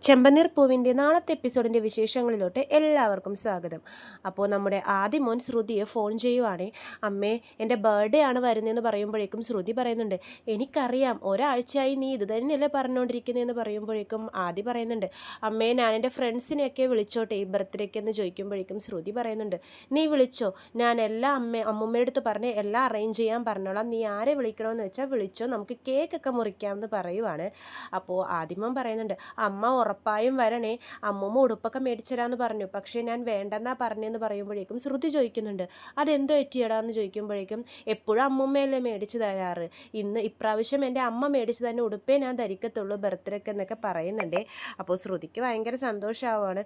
ചെമ്പനീർ പൂവിൻ്റെ നാളത്തെ എപ്പിസോഡിൻ്റെ വിശേഷങ്ങളിലോട്ട് എല്ലാവർക്കും സ്വാഗതം. അപ്പോൾ നമ്മുടെ ആദ്യ മോൻ ശ്രുതിയെ ഫോൺ ചെയ്യുവാണേ. അമ്മേ, എൻ്റെ ബർത്ത്ഡേ ആണ് വരുന്നതെന്ന് പറയുമ്പോഴേക്കും ശ്രുതി പറയുന്നുണ്ട്, എനിക്കറിയാം ഒരാഴ്ചയായി നീ ഇത് തന്നെയല്ലേ പറഞ്ഞുകൊണ്ടിരിക്കുന്നതെന്ന് പറയുമ്പോഴേക്കും ആദ്യ പറയുന്നുണ്ട്, അമ്മേ ഞാൻ എൻ്റെ ഫ്രണ്ട്സിനെയൊക്കെ വിളിച്ചോട്ടെ ഈ ബർത്ത്ഡേക്ക് എന്ന് ചോദിക്കുമ്പോഴേക്കും ശ്രുതി പറയുന്നുണ്ട്, നീ വിളിച്ചോ, ഞാൻ എല്ലാ അമ്മൂമ്മയുടെ അടുത്ത് പറഞ്ഞ് എല്ലാം അറേഞ്ച് ചെയ്യാൻ പറഞ്ഞോളാം, നീ ആരെ വിളിക്കണമെന്ന് വെച്ചാൽ വിളിച്ചോ, നമുക്ക് കേക്കൊക്കെ മുറിക്കാമെന്ന് പറയുവാണ്. അപ്പോൾ ആദ്യമോൻ പറയുന്നുണ്ട്, അമ്മ ഉറപ്പായും വരണേ, അമ്മൂമ്മ ഉടുപ്പൊക്കെ മേടിച്ചരാന്ന് പറഞ്ഞു, പക്ഷേ ഞാൻ വേണ്ടെന്നാ പറഞ്ഞെന്ന് പറയുമ്പോഴേക്കും ശ്രുതി ചോദിക്കുന്നുണ്ട്, അതെന്തോ എറ്റിയടാന്ന് ചോദിക്കുമ്പോഴേക്കും എപ്പോഴും അമ്മൂമ്മയല്ലേ മേടിച്ച് തരാറ്, ഇപ്രാവശ്യം എൻ്റെ അമ്മ മേടിച്ച് തന്നെ ഉടുപ്പേ ഞാൻ ധരിക്കത്തുള്ളൂ ബർത്ത്ഡേക്ക് എന്നൊക്കെ പറയുന്നുണ്ടേ. അപ്പോൾ ശ്രുതിക്ക് ഭയങ്കര സന്തോഷമാവാണ്.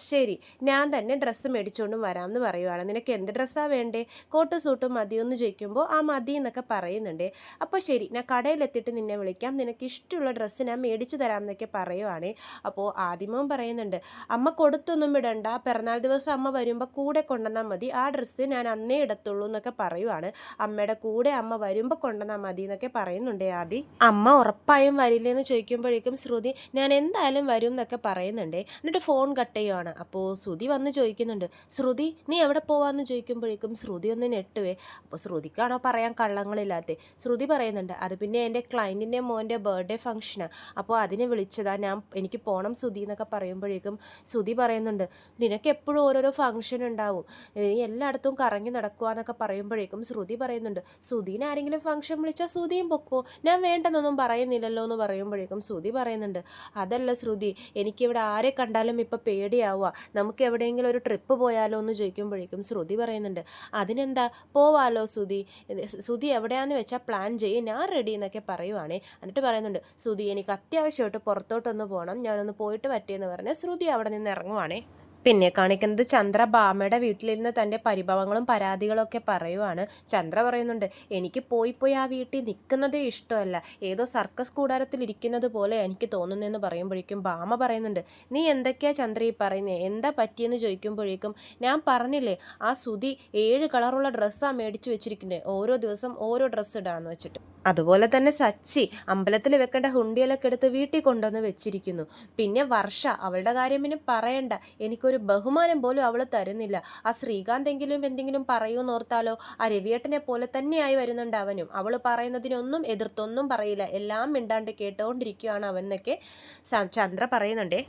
ശരി, ഞാൻ തന്നെ ഡ്രസ്സ് മേടിച്ചുകൊണ്ടും വരാമെന്ന് പറയുവാണ്. നിനക്ക് എന്ത് ഡ്രസ്സാണ് വേണ്ടേ, കോട്ട് സൂട്ടും മതിയൊന്ന് ചോദിക്കുമ്പോൾ മതി എന്നൊക്കെ പറയുന്നുണ്ടേ. അപ്പോൾ ശരി, ഞാൻ കടയിലെത്തിയിട്ട് നിന്നെ വിളിക്കാം, നിനക്ക് ഇഷ്ടമുള്ള ഡ്രസ്സ് ഞാൻ മേടിച്ച് തരാം എന്നൊക്കെ പറയുവാണേ. അപ്പോൾ ആദ്യമോൻ പറയുന്നുണ്ട്, അമ്മ കൊടുത്തൊന്നും വിടണ്ട, പിറന്നാൾ ദിവസം അമ്മ വരുമ്പോൾ കൂടെ കൊണ്ടുവന്നാൽ മതി, ആ ഡ്രസ്സ് ഞാൻ അന്നേ ഇടത്തുള്ളൂ എന്നൊക്കെ പറയുവാണ്. അമ്മയുടെ കൂടെ അമ്മ വരുമ്പോൾ കൊണ്ടുവന്നാൽ മതി എന്നൊക്കെ പറയുന്നുണ്ട് ആദ്യം. അമ്മ ഉറപ്പായും വരില്ലെന്ന് ചോദിക്കുമ്പോഴേക്കും ശ്രുതി ഞാൻ എന്തായാലും വരും എന്നൊക്കെ പറയുന്നുണ്ട്. എന്നിട്ട് ഫോൺ കട്ട് ചെയ്യുവാണ്. അപ്പോൾ ശ്രുതി വന്ന് ചോദിക്കുന്നുണ്ട്, ശ്രുതി നീ എവിടെ പോവാന്ന് ചോദിക്കുമ്പോഴേക്കും ശ്രുതി ഒന്ന് ഞെട്ടുവേ. അപ്പോൾ ശ്രുതിക്കാണോ പറയാൻ കള്ളങ്ങളില്ലാത്തേ. ശ്രുതി പറയുന്നുണ്ട്, അത് പിന്നെ എൻ്റെ ക്ലയൻറ്റിൻ്റെ മോൻ്റെ ബർത്ത്ഡേ ഫംഗ്ഷനാണ്, അപ്പോൾ അതിനെ വിളിച്ചതാ, എനിക്ക് പോകണം ശ്രുതി എന്നൊക്കെ പറയുമ്പോഴേക്കും ശ്രുതി പറയുന്നുണ്ട്, നിനക്ക് എപ്പോഴും ഓരോരോ ഫംഗ്ഷൻ ഉണ്ടാവും, നീ എല്ലായിടത്തും കറങ്ങി നടക്കുക എന്നൊക്കെ പറയുമ്പോഴേക്കും ശ്രുതി പറയുന്നുണ്ട്, ശ്രുതിനെ ആരെങ്കിലും ഫംഗ്ഷൻ വിളിച്ചാൽ ശ്രുതിയും പൊക്കോ, ഞാൻ വേണ്ടെന്നൊന്നും പറയുന്നില്ലല്ലോ എന്ന് പറയുമ്പോഴേക്കും ശ്രുതി പറയുന്നുണ്ട്, അതല്ല ശ്രുതി, എനിക്കിവിടെ ആരെ കണ്ടാലും ഇപ്പം പേടിയാവുക, നമുക്ക് എവിടെയെങ്കിലും ഒരു ട്രിപ്പ് പോയാലോ എന്ന് ചോദിക്കുമ്പോഴേക്കും ശ്രുതി പറയുന്നുണ്ട്, അതിനെന്താ പോവാലോ ശ്രുതി എവിടെയാണെന്ന് വെച്ചാൽ പ്ലാൻ ചെയ്യും, ഞാൻ റെഡി എന്നൊക്കെ പറയുവാണേ. എന്നിട്ട് പറയുന്നുണ്ട്, ശ്രുതി എനിക്ക് അത്യാവശ്യമായിട്ട് പുറത്തോട്ടൊന്ന് പോകണം, ഞാനൊന്ന് പോയിട്ട് പറ്റിയെന്ന് പറഞ്ഞ് ശ്രുതി അവിടെ നിന്ന് ഇറങ്ങുവാണേ. പിന്നെ കാണിക്കുന്നത് ചന്ദ്ര ബാമയുടെ വീട്ടിലിരുന്ന് തൻ്റെ പരിഭവങ്ങളും പരാതികളും ഒക്കെ പറയുവാണ്. ചന്ദ്ര പറയുന്നുണ്ട്, എനിക്ക് പോയി ആ വീട്ടിൽ നിൽക്കുന്നതേ ഇഷ്ടമല്ല, ഏതോ സർക്കസ് കൂടാരത്തിൽ ഇരിക്കുന്നത് പോലെ എനിക്ക് തോന്നുന്നതെന്ന് പറയുമ്പോഴേക്കും ബാമ പറയുന്നുണ്ട്, നീ എന്തൊക്കെയാ ചന്ദ്ര ഈ പറയുന്നത്, എന്താ പറ്റിയെന്ന് ചോദിക്കുമ്പോഴേക്കും ഞാൻ പറഞ്ഞില്ലേ ആ ശ്രുതി 7 കളറുള്ള ഡ്രസ്സാണ് മേടിച്ച് വെച്ചിരിക്കുന്നത്, ഓരോ ദിവസം ഓരോ ഡ്രസ്സ് ഇടാന്ന് വെച്ചിട്ട്. അതുപോലെ തന്നെ സച്ചി അമ്പലത്തിൽ വെക്കേണ്ട ഹുണ്ടിയിലൊക്കെ എടുത്ത് വീട്ടിൽ കൊണ്ടുവന്ന് വെച്ചിരിക്കുന്നു. പിന്നെ വർഷ, അവളുടെ കാര്യം പിന്നെ പറയണ്ട, എനിക്കൊരു ബഹുമാനം പോലും അവൾ തരുന്നില്ല. ആ ശ്രീകാന്ത് എന്തെങ്കിലും പറയൂന്നോർത്താലോ, ആ രവിയേട്ടനെ പോലെ തന്നെയായി വരുന്നുണ്ട് അവനും, അവൾ പറയുന്നതിനൊന്നും എതിർത്തൊന്നും പറയില്ല, എല്ലാം മിണ്ടാണ്ട് കേട്ടുകൊണ്ടിരിക്കുകയാണ് അവൻ എന്നൊക്കെ ചന്ദ്ര പറയുന്നുണ്ടേ.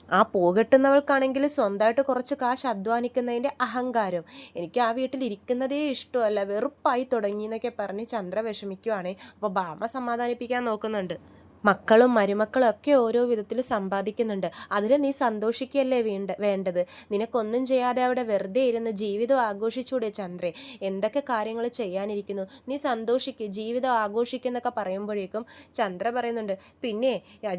ആ പോകെട്ടുന്നവൾക്കാണെങ്കിൽ സ്വന്തമായിട്ട് കുറച്ച് കാശ് അധ്വാനിക്കുന്നതിൻ്റെ അഹങ്കാരം, എനിക്ക് ആ വീട്ടിൽ ഇരിക്കുന്നതേ ഇഷ്ടമല്ല, വെറുപ്പായി തുടങ്ങി എന്നൊക്കെ പറഞ്ഞ് ചന്ദ്ര വിഷമിക്കുവാണേ. അപ്പോൾ ബാമ സമാധാനിപ്പിക്കാൻ നോക്കുന്നുണ്ട്, മക്കളും മരുമക്കളും ഒക്കെ ഓരോ വിധത്തിൽ സമ്പാദിക്കുന്നുണ്ട്, അതിൽ നീ സന്തോഷിക്കുകയല്ലേ വേണ്ടത്, നിനക്കൊന്നും ചെയ്യാതെ അവിടെ വെറുതെ ഇരുന്ന് ജീവിതം ആഘോഷിച്ചൂടെ ചന്ദ്രേ, എന്തൊക്കെ കാര്യങ്ങൾ ചെയ്യാനിരിക്കുന്നു, നീ സന്തോഷിക്കുക, ജീവിതം ആഘോഷിക്കുന്നൊക്കെ പറയുമ്പോഴേക്കും ചന്ദ്ര പറയുന്നുണ്ട്, പിന്നെ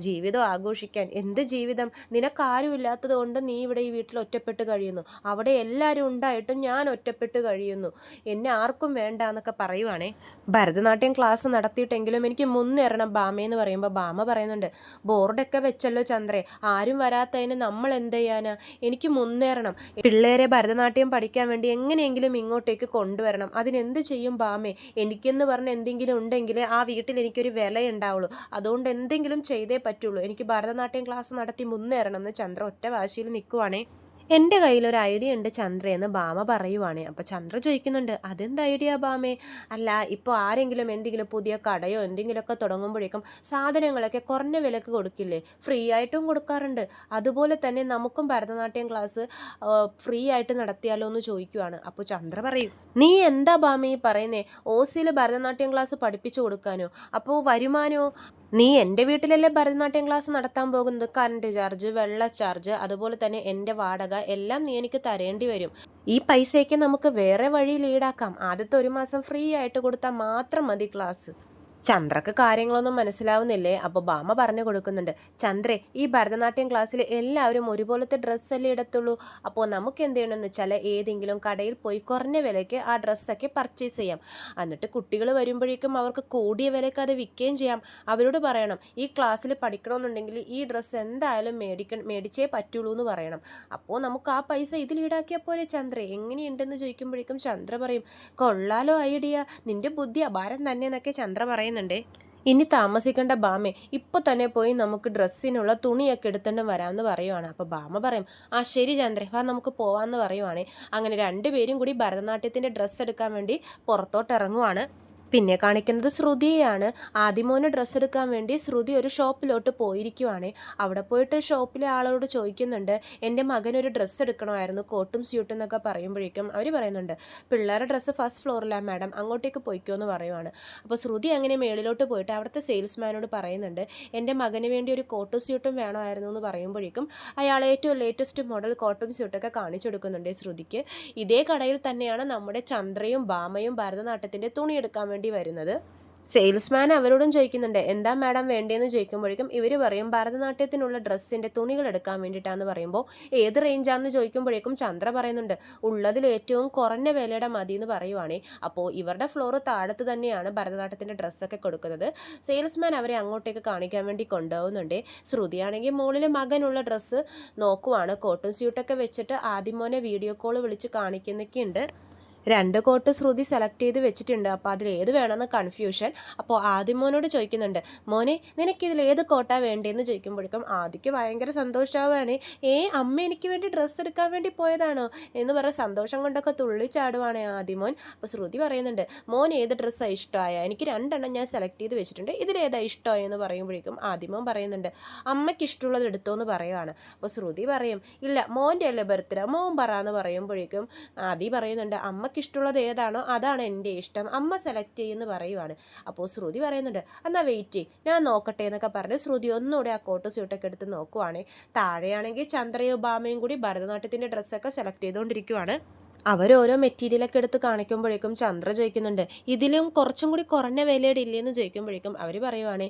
ജീവിതം ആഘോഷിക്കാൻ എന്ത് ജീവിതം, നിനക്കാരും ഇല്ലാത്തത് കൊണ്ട് നീ ഇവിടെ ഈ വീട്ടിൽ ഒറ്റപ്പെട്ട് കഴിയുന്നു, അവിടെ എല്ലാവരും ഉണ്ടായിട്ടും ഞാൻ ഒറ്റപ്പെട്ട് കഴിയുന്നു, എന്നെ ആർക്കും വേണ്ട എന്നൊക്കെ പറയുവാണേ. ഭരതനാട്യം ക്ലാസ് നടത്തിയിട്ടെങ്കിലും എനിക്ക് മുന്നേറണം ബാമയെന്ന് പറയുമ്പോൾ ബാമ പറയുന്നുണ്ട്, ബോർഡൊക്കെ വെച്ചല്ലോ ചന്ദ്രേ, ആരും വരാത്തതിന് നമ്മൾ എന്ത് ചെയ്യാനാ, എനിക്ക് മുന്നേറണം, പിള്ളേരെ ഭരതനാട്യം പഠിക്കാൻ വേണ്ടി എങ്ങനെയെങ്കിലും ഇങ്ങോട്ടേക്ക് കൊണ്ടുവരണം, അതിനെന്ത് ചെയ്യും ബാമേ, എനിക്കെന്ന് പറഞ്ഞ് എന്തെങ്കിലും ഉണ്ടെങ്കിൽ ആ വീട്ടിൽ എനിക്കൊരു വിലയുണ്ടാവുള്ളൂ, അതുകൊണ്ട് എന്തെങ്കിലും ചെയ്തേ പറ്റുള്ളൂ, എനിക്ക് ഭരതനാട്യം ക്ലാസ് നടത്തി മുന്നേറണം എന്ന് ചന്ദ്ര ഒറ്റ വാശിയിൽ നിൽക്കുവാണേ. എൻ്റെ കയ്യിലൊരു ഐഡിയ ഉണ്ട് ചന്ദ്രയെന്ന് ബാമ പറയുവാണ്. അപ്പോൾ ചന്ദ്ര ചോദിക്കുന്നുണ്ട്, അതെന്ത് ഐഡിയ ബാമേ, അല്ല ഇപ്പോൾ ആരെങ്കിലും എന്തെങ്കിലും പുതിയ കടയോ എന്തെങ്കിലുമൊക്കെ തുടങ്ങുമ്പോഴേക്കും സാധനങ്ങളൊക്കെ കുറഞ്ഞ വിലക്ക് കൊടുക്കില്ലേ, ഫ്രീ ആയിട്ടും കൊടുക്കാറുണ്ട്, അതുപോലെ തന്നെ നമുക്കും ഭരതനാട്യം ക്ലാസ് ഫ്രീ ആയിട്ട് നടത്തിയാലോ എന്ന് ചോദിക്കുവാണ്. അപ്പോൾ ചന്ദ്ര പറയും, നീ എന്താ ബാമ ഈ പറയുന്നേ, ഓസിയിൽ ഭരതനാട്യം ക്ലാസ് പഠിപ്പിച്ചു കൊടുക്കാനോ, അപ്പോൾ വരുമാനമോ, നീ എൻ്റെ വീട്ടിലല്ലേ ഭരതനാട്യം ക്ലാസ് നടത്താൻ പോകുന്നത്, കറണ്ട് ചാർജ്, വെള്ള ചാർജ്, അതുപോലെ തന്നെ എൻ്റെ വാടക എല്ലാം നീ എനിക്ക് തരേണ്ടി വരും, ഈ പൈസയ്ക്ക് നമുക്ക് വേറെ വഴിയിൽ ഈടാക്കാം, ആദ്യത്തെ 1 മാസം ഫ്രീ ആയിട്ട് കൊടുത്താൽ മാത്രം മതി ക്ലാസ്. ചന്ദ്രക്ക് കാര്യങ്ങളൊന്നും മനസ്സിലാവുന്നില്ലേ. അപ്പോൾ ബാമ പറഞ്ഞു കൊടുക്കുന്നുണ്ട്, ചന്ദ്രേ ഈ ഭരതനാട്യം ക്ലാസ്സിൽ എല്ലാവരും ഒരുപോലത്തെ ഡ്രസ്സല്ലേ ഇടത്തുള്ളൂ, അപ്പോൾ നമുക്ക് എന്ത് ചെയ്യണമെന്ന് വെച്ചാൽ ഏതെങ്കിലും കടയിൽ പോയി കുറഞ്ഞ വിലയ്ക്ക് ആ ഡ്രസ്സൊക്കെ പർച്ചേസ് ചെയ്യാം, എന്നിട്ട് കുട്ടികൾ വരുമ്പോഴേക്കും അവർക്ക് കൂടിയ വിലയ്ക്ക് അത് വിൽക്കുകയും ചെയ്യാം, അവരോട് പറയണം ഈ ക്ലാസ്സിൽ പഠിക്കണമെന്നുണ്ടെങ്കിൽ ഈ ഡ്രസ്സ് എന്തായാലും മേടിച്ചേ പറ്റുള്ളൂ എന്ന് പറയണം, അപ്പോൾ നമുക്ക് ആ പൈസ ഇതിൽ ഈടാക്കിയാൽ പോലെ ചന്ദ്രേ, എങ്ങനെയുണ്ടെന്ന് ചോദിക്കുമ്പോഴേക്കും ചന്ദ്ര പറയും, കൊള്ളാലോ ഐഡിയ, നിൻ്റെ ബുദ്ധി അപാരം തന്നെ എന്നൊക്കെ ചന്ദ്ര പറയുന്നുണ്ട്. ഇനി താമസിക്കേണ്ട ബാമേ, ഇപ്പോൾ തന്നെ പോയി നമുക്ക് ഡ്രസ്സിനുള്ള തുണിയൊക്കെ എടുത്തുകൊണ്ട് വരാമെന്ന് പറയുവാണ്. അപ്പോൾ ബാമ പറയും, ആ ശരി ചന്ദ്രേ, വാ നമുക്ക് പോവാമെന്ന് പറയുവാണേ. അങ്ങനെ രണ്ടുപേരും കൂടി ഭരതനാട്യത്തിൻ്റെ ഡ്രസ്സ് എടുക്കാൻ വേണ്ടി പുറത്തോട്ട് ഇറങ്ങുവാണ്. പിന്നെ കാണിക്കുന്നത് ശ്രുതിയെയാണ്. ആദിമോന് ഡ്രസ്സ് എടുക്കാൻ വേണ്ടി ശ്രുതി ഒരു ഷോപ്പിലോട്ട് പോയിരിക്കുവാണ്. അവിടെ പോയിട്ട് ഷോപ്പിലെ ആളോട് ചോദിക്കുന്നുണ്ട്, എൻ്റെ മകനൊരു ഡ്രസ്സ് എടുക്കണമായിരുന്നു, കോട്ടും സ്യൂട്ടും എന്നൊക്കെ പറയുമ്പോഴേക്കും അവർ പറയുന്നുണ്ട്, പിള്ളേരുടെ ഡ്രസ്സ് ഫസ്റ്റ് ഫ്ലോറിലാണ് മാഡം, അങ്ങോട്ടേക്ക് പോയിക്കോ എന്ന് പറയുവാണ്. അപ്പോൾ ശ്രുതി അങ്ങനെ മേളിലോട്ട് പോയിട്ട് അവിടുത്തെ സെയിൽസ്മാനോട് പറയുന്നുണ്ട്, എൻ്റെ മകന് വേണ്ടി ഒരു കോട്ടും സ്യൂട്ടും വേണമായിരുന്നു എന്ന് പറയുമ്പോഴേക്കും അയാൾ ഏറ്റവും ലേറ്റസ്റ്റ് മോഡൽ കോട്ടും സ്യൂട്ടൊക്കെ കാണിച്ചു കൊടുക്കുന്നുണ്ട് ശ്രുതിക്ക്. ഇതേ കടയിൽ തന്നെയാണ് നമ്മുടെ ചന്ദ്രയും ബാമയും ഭരതനാട്യത്തിൻ്റെ തുണി എടുക്കാൻ വേണ്ടി വരുന്നത്. സെയിൽസ്മാൻ അവരോടും ചോദിക്കുന്നുണ്ട്, എന്താ മാഡം വേണ്ടതെന്ന് ചോദിക്കുമ്പോഴേക്കും ഇവർ പറയും, ഭരതനാട്യത്തിനുള്ള ഡ്രസ്സിൻ്റെ തുണികൾ എടുക്കാൻ വേണ്ടിയിട്ടാണെന്ന് പറയുമ്പോൾ ഏത് റേഞ്ചാണെന്ന് ചോദിക്കുമ്പോഴേക്കും ചന്ദ്ര പറയുന്നുണ്ട്, ഉള്ളതിൽ ഏറ്റവും കുറഞ്ഞ വിലയുടെ മതി എന്ന് പറയുവാണേ. അപ്പോൾ ഇവരുടെ ഫ്ലോർ താഴത്ത് തന്നെയാണ് ഭരതനാട്യത്തിൻ്റെ ഡ്രസ്സൊക്കെ കൊടുക്കുന്നത്. സെയിൽസ്മാൻ അവരെ അങ്ങോട്ടേക്ക് കാണിക്കാൻ വേണ്ടി കൊണ്ടുപോകുന്നുണ്ട്. ശ്രുതിയാണെങ്കിൽ മുകളിൽ മകനുള്ള ഡ്രസ്സ് നോക്കുവാണ്. കോട്ടും സ്യൂട്ടൊക്കെ വെച്ചിട്ട് ആദ്യമോനെ വീഡിയോ കോൾ വിളിച്ച് കാണിക്കുന്നൊക്കെയുണ്ട്. 2 കോട്ട് ശ്രുതി സെലക്ട് ചെയ്ത് വെച്ചിട്ടുണ്ട്. അപ്പോൾ അതിൽ ഏത് വേണമെന്ന് കൺഫ്യൂഷൻ. അപ്പോൾ ആദ്യം മോനോട് ചോദിക്കുന്നുണ്ട്, മോനെ നിനക്കിതിൽ ഏത് കോട്ടാണ് വേണ്ടതെന്ന് ചോദിക്കുമ്പോഴേക്കും ആദിക്ക് ഭയങ്കര സന്തോഷമാവുകയാണ്. അമ്മ എനിക്ക് വേണ്ടി ഡ്രസ്സ് എടുക്കാൻ വേണ്ടി പോയതാണോ എന്ന് പറഞ്ഞ സന്തോഷം കൊണ്ടൊക്കെ തുള്ളിച്ചാടുവാണ് ആദിമോൻ. അപ്പോൾ ശ്രുതി പറയുന്നുണ്ട്, മോൻ ഏത് ഡ്രസ്സാണ് ഇഷ്ടമായ, എനിക്ക് 2 എണ്ണം ഞാൻ സെലക്ട് ചെയ്ത് വെച്ചിട്ടുണ്ട്, ഇതിലേതാ ഇഷ്ടമായെന്ന് പറയുമ്പോഴേക്കും ആദിമോൻ പറയുന്നുണ്ട്, അമ്മയ്ക്ക് ഇഷ്ടമുള്ളത് എടുത്തോ എന്ന് പറയുവാണ്. അപ്പോൾ ശ്രുതി പറയും, ഇല്ല മോൻ്റെ അല്ലേ ബർത്ത്ഡേ, മോൻ പറ എന്ന് പറയുമ്പോഴേക്കും ആദി പറയുന്നുണ്ട്, അമ്മ ഇഷ്ടമുള്ളത് ഏതാണോ അതാണ് എൻ്റെ ഇഷ്ടം, അമ്മ സെലക്ട് ചെയ്യുമെന്ന് പറയുവാണ്. അപ്പോൾ ശ്രുതി പറയുന്നുണ്ട്, എന്നാൽ വെയിറ്റ് ചെയ്യ് ഞാൻ നോക്കട്ടെ എന്നൊക്കെ പറഞ്ഞ് ശ്രുതി ഒന്നുകൂടെ ആ കോട്ട് സ്യൂട്ടൊക്കെ എടുത്ത് നോക്കുവാണ്. താഴെയാണെങ്കിൽ ചന്ദ്രയും ബാമയും കൂടി ഭരതനാട്യത്തിൻ്റെ ഡ്രസ്സൊക്കെ സെലക്ട് ചെയ്തുകൊണ്ടിരിക്കുവാണ്. അവരോരോ മെറ്റീരിയലൊക്കെ എടുത്ത് കാണിക്കുമ്പോഴേക്കും ചന്ദ്ര ചോദിക്കുന്നുണ്ട്, ഇതിലും കുറച്ചും കൂടി കുറഞ്ഞ വിലയുടെ ഇല്ലേന്ന് ചോദിക്കുമ്പോഴേക്കും അവർ പറയുവാണ്,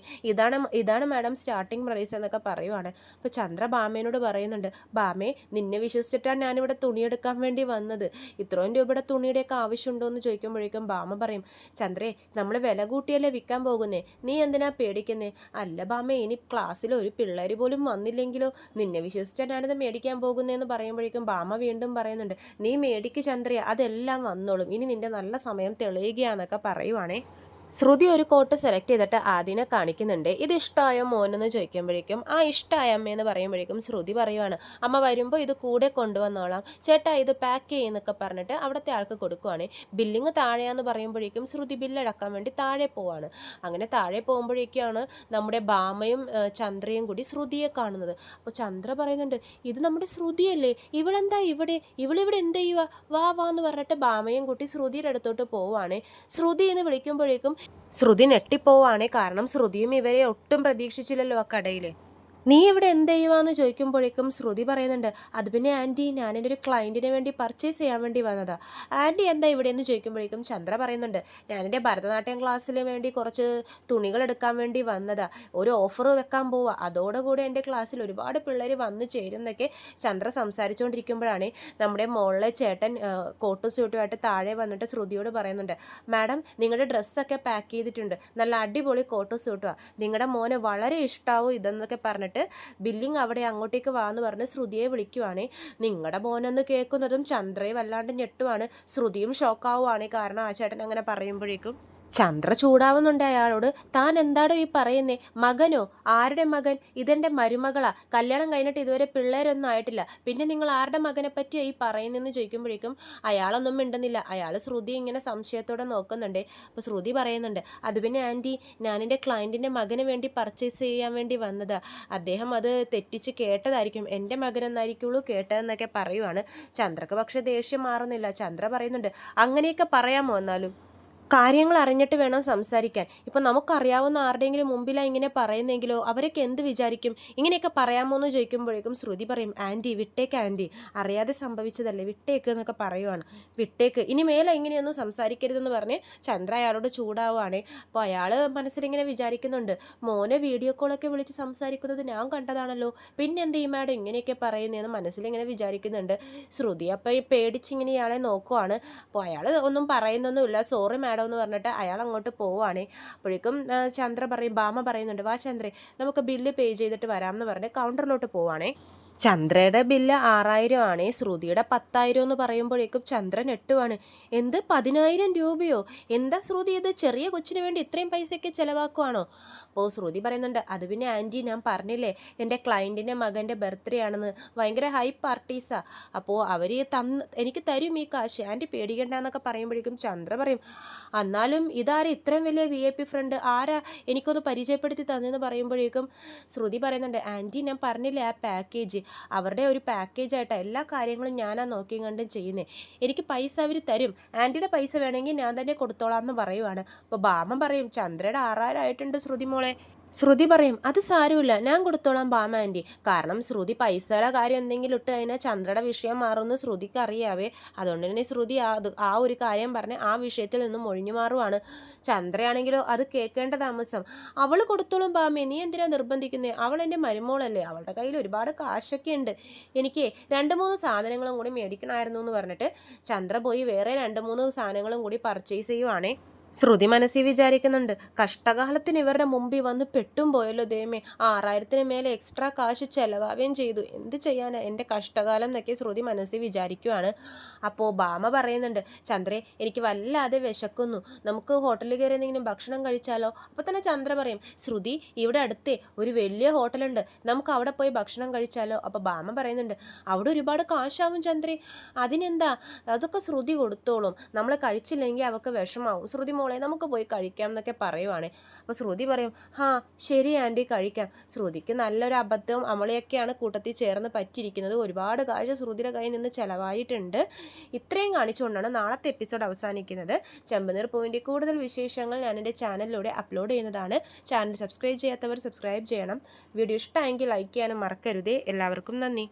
ഇതാണ് മാഡം സ്റ്റാർട്ടിങ് പ്രൈസ് എന്നൊക്കെ പറയുവാണ്. അപ്പോൾ ചന്ദ്ര ബാമേനോട് പറയുന്നുണ്ട്, ബാമേ നിന്നെ വിശ്വസിച്ചിട്ടാണ് ഞാനിവിടെ തുണിയെടുക്കാൻ വേണ്ടി വന്നത്, ഇത്രയും രൂപയുടെ തുണിയുടെയൊക്കെ ആവശ്യമുണ്ടോ എന്ന് ചോദിക്കുമ്പോഴേക്കും ബാമ പറയും, ചന്ദ്രേ നമ്മൾ വില കൂട്ടിയല്ലേ വിൽക്കാൻ പോകുന്നേ, നീ എന്തിനാ പേടിക്കുന്നേ, അല്ല ബാമേ ഇനി ക്ലാസ്സിൽ ഒരു പിള്ളേർ പോലും വന്നില്ലെങ്കിലോ, നിന്നെ വിശ്വസിച്ചാൽ ഞാനിത് മേടിക്കാൻ പോകുന്നതെന്ന് പറയുമ്പോഴേക്കും ബാമ വീണ്ടും പറയുന്നുണ്ട്, നീ മേടിക്ക് ചന്ദ്രയ, അതെല്ലാം വന്നോളും, ഇനി നിന്റെ നല്ല സമയം തെളിയുകയാന്നൊക്കെ പറയുവാണേ. ശ്രുതി ഒരു കോട്ട് സെലക്ട് ചെയ്തിട്ട് ആദിനെ കാണിക്കുന്നുണ്ട്. ഇത് ഇഷ്ടമായോ മോനെന്ന് ചോദിക്കുമ്പോഴേക്കും ഇഷ്ടമായ അമ്മയെന്ന് പറയുമ്പോഴേക്കും ശ്രുതി പറയുവാണ്, അമ്മ വരുമ്പോൾ ഇത് കൂടെ കൊണ്ടുവന്നോളാം, ചേട്ടാ ഇത് പാക്ക് ചെയ്യുന്നൊക്കെ പറഞ്ഞിട്ട് അവിടുത്തെ ആൾക്ക് കൊടുക്കുവാണ്. ബില്ലിങ് താഴെയാന്ന് പറയുമ്പോഴേക്കും ശ്രുതി ബില്ലടക്കാൻ വേണ്ടി താഴെ പോവാണ്. അങ്ങനെ താഴെ പോകുമ്പോഴേക്കാണ് നമ്മുടെ ബാമയും ചന്ദ്രയും കൂടി ശ്രുതിയെ കാണുന്നത്. അപ്പോൾ ചന്ദ്ര പറയുന്നുണ്ട്, ഇത് നമ്മുടെ ശ്രുതിയല്ലേ, ഇവളെന്താ ഇവളിവിടെ എന്ത് ചെയ്യുക, വാ എന്ന് പറഞ്ഞിട്ട് ബാമയും കൂട്ടി ശ്രുതിയുടെ അടുത്തോട്ട് പോവാണ്. ശ്രുതി എന്ന് വിളിക്കുമ്പോഴേക്കും ശ്രുതി ഞെട്ടിപ്പോവാണ്. കാരണം ശ്രുതിയും ഇവരെ ഒട്ടും പ്രതീക്ഷിച്ചില്ലല്ലോ ആ കടയിൽ. നീ ഇവിടെ എന്ത് ചെയ്യുവാന്ന് ചോദിക്കുമ്പോഴേക്കും ശ്രുതി പറയുന്നുണ്ട്, അത് പിന്നെ ആൻറ്റി ഞാൻ എൻ്റെ ഒരു ക്ലയൻറ്റിന് വേണ്ടി പർച്ചേസ് ചെയ്യാൻ വേണ്ടി വന്നതാ. ആൻറ്റി എന്താ ഇവിടെ എന്ന് ചോദിക്കുമ്പോഴേക്കും ചന്ദ്ര പറയുന്നുണ്ട്, ഞാനെൻ്റെ ഭരതനാട്യം ക്ലാസ്സിന് വേണ്ടി കുറച്ച് തുണികൾ എടുക്കാൻ വേണ്ടി വന്നതാ, ഒരു ഓഫർ വെക്കാൻ പോവാ, അതോടുകൂടി എൻ്റെ ക്ലാസ്സിൽ ഒരുപാട് പിള്ളേർ വന്നു ചേരും എന്നൊക്കെ ചന്ദ്ര സംസാരിച്ചുകൊണ്ടിരിക്കുമ്പോഴാണ് നമ്മുടെ മോളിലെ ചേട്ടൻ കോട്ട് സ്യൂട്ടുമായിട്ട് താഴെ വന്നിട്ട് ശ്രുതിയോട് പറയുന്നുണ്ട്, മാഡം നിങ്ങളുടെ ഡ്രസ്സൊക്കെ പാക്ക് ചെയ്തിട്ടുണ്ട്, നല്ല അടിപൊളി കോട്ട് സ്യൂട്ടുമാണ്, നിങ്ങളുടെ മോനെ വളരെ ഇഷ്ടാവും ഇതെന്നൊക്കെ പറഞ്ഞിട്ട് ബില്ലിങ് അവിടെ അങ്ങോട്ടേക്ക് വാന്ന് പറഞ്ഞ് ശ്രുതിയെ വിളിക്കുവാണ്. നിങ്ങളുടെ മോനെന്ന് കേൾക്കുന്നതും ചന്ദ്രയെ വല്ലാണ്ട് ഞെട്ടുവാണ്. ശ്രുതിയും ഷോക്കാവുകയാണ്. കാരണം ആ ചേട്ടൻ അങ്ങനെ പറയുമ്പോഴേക്കും ചന്ദ്ര ചൂടാവുന്നുണ്ട് അയാളോട്. താൻ എന്താടോ ഈ പറയുന്നേ, മകനോ, ആരുടെ മകൻ, ഇതെൻ്റെ മരുമകളാ, കല്യാണം കഴിഞ്ഞിട്ട് ഇതുവരെ പിള്ളേരൊന്നും ആയിട്ടില്ല, പിന്നെ നിങ്ങൾ ആരുടെ മകനെ പറ്റിയാണ് ഈ പറയുന്നതെന്ന് ചോദിക്കുമ്പോഴേക്കും അയാളൊന്നും മിണ്ടുന്നില്ല. അയാൾ ശ്രുതി ഇങ്ങനെ സംശയത്തോടെ നോക്കുന്നുണ്ട്. അപ്പോൾ ശ്രുതി പറയുന്നുണ്ട്, അത് പിന്നെ ആൻറ്റി ഞാനെൻ്റെ ക്ലയൻറ്റിൻ്റെ മകന് വേണ്ടി പർച്ചേസ് ചെയ്യാൻ വേണ്ടി വന്നതാ, അദ്ദേഹം അത് തെറ്റിച്ച് കേട്ടതായിരിക്കും, എൻ്റെ മകനെന്നായിരിക്കുള്ളൂ കേട്ടതെന്നൊക്കെ പറയുവാണ്. ചന്ദ്രക്ക് പക്ഷേ ദേഷ്യം മാറുന്നില്ല. ചന്ദ്ര പറയുന്നുണ്ട്, അങ്ങനെയൊക്കെ പറയാമോ, എന്നാലും കാര്യങ്ങൾ അറിഞ്ഞിട്ട് വേണം സംസാരിക്കാൻ. ഇപ്പം നമുക്കറിയാവുന്ന ആരുടെയെങ്കിലും മുമ്പിലാണ് ഇങ്ങനെ പറയുന്നെങ്കിലോ അവരൊക്കെ എന്ത് വിചാരിക്കും, ഇങ്ങനെയൊക്കെ പറയാമോ എന്ന് ചോദിക്കുമ്പോഴേക്കും ശ്രുതി പറയും, ആൻറ്റി വിട്ടേക്ക് ആൻറ്റി, അറിയാതെ സംഭവിച്ചതല്ലേ, വിട്ടേക്ക് എന്നൊക്കെ പറയുവാണ്. വിട്ടേക്ക്, ഇനി മേലെ ഇങ്ങനെയൊന്നും സംസാരിക്കരുതെന്ന് പറഞ്ഞ് ചന്ദ്ര അയാളോട് ചൂടാവുകയാണ്. അപ്പോൾ അയാൾ മനസ്സിലിങ്ങനെ വിചാരിക്കുന്നുണ്ട്, മോനെ വീഡിയോ കോളൊക്കെ വിളിച്ച് സംസാരിക്കുന്നത് ഞാൻ കണ്ടതാണല്ലോ, പിന്നെ എന്ത് ഈ മാഡം ഇങ്ങനെയൊക്കെ പറയുന്നതെന്ന് മനസ്സിലിങ്ങനെ വിചാരിക്കുന്നുണ്ട്. ശ്രുതി അപ്പോൾ ഈ പേടിച്ചിങ്ങനെ ഇയാളെ നോക്കുവാണ്. അപ്പോൾ അയാൾ ഒന്നും പറയുന്നൊന്നുമില്ല, സോറി മാഡം എന്ന് പറഞ്ഞിട്ട് അയാൾ അങ്ങോട്ട് പോവുകയാണ്. അപ്പോഴേക്കും ചന്ദ്ര പറയും, ബാമ പറയുന്നുണ്ട്, വാ ചന്ദ്രേ നമുക്ക് ബില്ല് പേ ചെയ്തിട്ട് വരാമെന്ന് പറഞ്ഞ് കൗണ്ടറിലോട്ട് പോവുകയാണേ. ചന്ദ്രയുടെ ബില്ല് 6000 ആണേ, ശ്രുതിയുടെ 10,000 എന്ന് പറയുമ്പോഴേക്കും ചന്ദ്രൻ എട്ടുവാണ്. എന്ത് 10,000 രൂപയോ? എന്താ ശ്രുതി ഇത് ചെറിയ കൊച്ചിന് വേണ്ടി ഇത്രയും പൈസയ്ക്ക് ചിലവാക്കുവാണോ? അപ്പോൾ ശ്രുതി പറയുന്നുണ്ട്, അത് പിന്നെ ആൻറ്റി ഞാൻ പറഞ്ഞില്ലേ എൻ്റെ ക്ലയൻറ്റിൻ്റെ മകൻ്റെ ബർത്ത്ഡേ ആണെന്ന്, ഭയങ്കര ഹൈ പാർട്ടീസാ, അപ്പോൾ അവർ എനിക്ക് തരും ഈ കാശ്, ആൻറ്റി പേടിക്കണ്ട എന്നൊക്കെ പറയുമ്പോഴേക്കും ചന്ദ്ര പറയും, എന്നാലും ഇതാരാ ഇത്രയും വലിയ VIP ഫ്രണ്ട്, ആരാ എനിക്കൊന്ന് പരിചയപ്പെടുത്തി തന്നെന്ന് പറയുമ്പോഴേക്കും ശ്രുതി പറയുന്നുണ്ട്, ആൻറ്റി ഞാൻ പറഞ്ഞില്ലേ ആ പാക്കേജ്, അവരുടെ ഒരു പാക്കേജായിട്ടാണ് എല്ലാ കാര്യങ്ങളും ഞാനാ നോക്കിയും കണ്ടും ചെയ്യുന്നത്, എനിക്ക് പൈസ അവർ തരും, ആൻറ്റിയുടെ പൈസ വേണമെങ്കിൽ ഞാൻ തന്നെ കൊടുത്തോളാം എന്ന് പറയുവാണ്. അപ്പോൾ ബാമ പറയും, ചന്ദ്രയുടെ 6000 ആയിട്ടുണ്ട് ശ്രുതി മോളെ. ശ്രുതി പറയും, അത് സാരമില്ല ഞാൻ കൊടുത്തോളാം ബാമ ആൻറ്റി, കാരണം ശ്രുതി പൈസയുടെ കാര്യം എന്തെങ്കിലും ഇട്ട് കഴിഞ്ഞാൽ ചന്ദ്രയുടെ വിഷയം മാറുമെന്ന് ശ്രുതിക്ക് അറിയാവേ, അതുകൊണ്ട് തന്നെ ശ്രുതി ആ ഒരു കാര്യം പറഞ്ഞ് ആ വിഷയത്തിൽ നിന്നും ഒഴിഞ്ഞു മാറുവാണ്. ചന്ദ്രയാണെങ്കിലോ അത് കേൾക്കേണ്ട താമസം, അവൾ കൊടുത്തോളും ബാമേ, നീ എന്തിനാ നിർബന്ധിക്കുന്നത്, അവൾ എൻ്റെ മരുമോളല്ലേ, അവളുടെ കയ്യിൽ ഒരുപാട് കാശൊക്കെ ഉണ്ട്, എനിക്ക് 2-3 സാധനങ്ങളും കൂടി മേടിക്കണമായിരുന്നു എന്ന് പറഞ്ഞിട്ട് ചന്ദ്ര പോയി വേറെ 2-3 സാധനങ്ങളും കൂടി പർച്ചേസ് ചെയ്യുവാണേ. ശ്രുതി മനസ്സിൽ വിചാരിക്കുന്നുണ്ട്, കഷ്ടകാലത്തിന് ഇവരുടെ മുമ്പിൽ വന്ന് പെട്ടും പോയല്ലോ ദൈവമേ, 6000-ന് മേലെ എക്സ്ട്രാ കാശ് ചിലവാവുകയും ചെയ്തു, എന്ത് ചെയ്യാനാ എൻ്റെ കഷ്ടകാലം എന്നൊക്കെ ശ്രുതി മനസ്സിൽ വിചാരിക്കുവാണ്. അപ്പോൾ ബാമ പറയുന്നുണ്ട്, ചന്ദ്രേ എനിക്ക് വല്ലാതെ വിശക്കുന്നു, നമുക്ക് ഹോട്ടലിൽ കയറി എന്തെങ്കിലും ഭക്ഷണം കഴിച്ചാലോ? അപ്പോൾ തന്നെ ചന്ദ്ര പറയും, ശ്രുതി ഇവിടെ അടുത്തേ ഒരു വലിയ ഹോട്ടലുണ്ട്, നമുക്ക് അവിടെ പോയി ഭക്ഷണം കഴിച്ചാലോ? അപ്പോൾ ബാമ പറയുന്നുണ്ട്, അവിടെ ഒരുപാട് കാശാവും ചന്ദ്രേ, അതിനെന്താ, അതൊക്കെ ശ്രുതി കൊടുത്തോളും, നമ്മൾ കഴിച്ചില്ലെങ്കിൽ അവൾക്ക് വിഷമാവും, ശ്രുതി മോളെ നമുക്ക് പോയി കഴിക്കാം എന്നൊക്കെ പറയുവാണ്. അപ്പോൾ ശ്രുതി പറയും, ഹാ ശരി ആൻറ്റി കഴിക്കാം. ശ്രുതിക്ക് നല്ലൊരു അബദ്ധവും അമളയൊക്കെയാണ് കൂട്ടത്തിൽ ചേർന്ന് പറ്റിയിരിക്കുന്നത്, ഒരുപാട് കാശ് ശ്രുതിയുടെ കയ്യിൽ നിന്ന് ചിലവായിട്ടുണ്ട്. ഇത്രയും കാണിച്ചുകൊണ്ടാണ് നാളത്തെ എപ്പിസോഡ് അവസാനിക്കുന്നത്. ചെമ്പനീർ പൂവിൻ്റെ കൂടുതൽ വിശേഷങ്ങൾ ഞാൻ എൻ്റെ ചാനലിലൂടെ അപ്ലോഡ് ചെയ്യുന്നതാണ്. ചാനൽ സബ്സ്ക്രൈബ് ചെയ്യാത്തവർ സബ്സ്ക്രൈബ് ചെയ്യണം. വീഡിയോ ഇഷ്ടമായെങ്കിൽ ലൈക്ക് ചെയ്യാനും മറക്കരുതേ. എല്ലാവർക്കും നന്ദി.